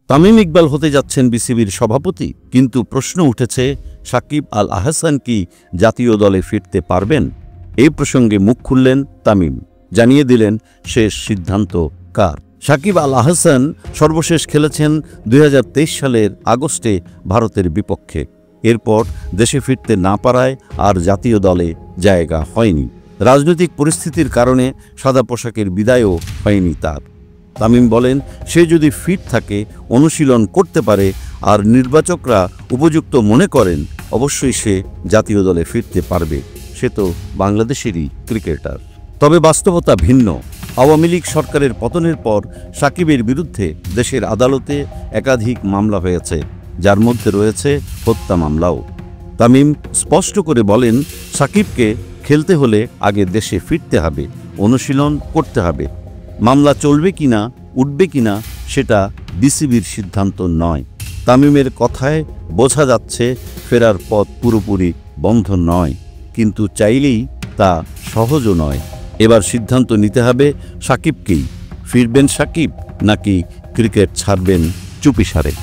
তামিম ইকবাল হতে যাচ্ছেন বিসিবির সভাপতি, কিন্তু প্রশ্ন উঠেছে সাকিব আল আহসান কি জাতীয় দলে ফিরতে পারবেন? এই প্রসঙ্গে মুখ খুললেন তামিম, জানিয়ে দিলেন শেষ সিদ্ধান্ত কার। সাকিব আল আহসান সর্বশেষ খেলেছেন 2023 সালের আগস্টে ভারতের বিপক্ষে। এরপর দেশে ফিরতে না পারায় আর জাতীয় দলে জায়গা হয়নি। রাজনৈতিক পরিস্থিতির কারণে সাদা পোশাকের বিদায়ও হয়নি তার। তামিম বলেন, সে যদি ফিট থাকে, অনুশীলন করতে পারে আর নির্বাচকরা উপযুক্ত মনে করেন, অবশ্যই সে জাতীয় দলে ফিরতে পারবে। সে তো বাংলাদেশেরই ক্রিকেটার। তবে বাস্তবতা ভিন্ন। আওয়ামী লীগ সরকারের পতনের পর সাকিবের বিরুদ্ধে দেশের আদালতে একাধিক মামলা হয়েছে, যার মধ্যে রয়েছে হত্যা মামলাও। তামিম স্পষ্ট করে বলেন, সাকিবকে খেলতে হলে আগে দেশে ফিরতে হবে, অনুশীলন করতে হবে। মামলা চলবে কিনা, উঠবে কিনা, সেটা বিসিবির সিদ্ধান্ত নয়। তামিমের কথায় বোঝা যাচ্ছে ফেরার পথ পুরোপুরি বন্ধ নয়, কিন্তু চাইলেই তা সহজও নয়। এবার সিদ্ধান্ত নিতে হবে সাকিবকেই। ফিরবেন সাকিব নাকি ক্রিকেট ছাড়বেন চুপিসারে?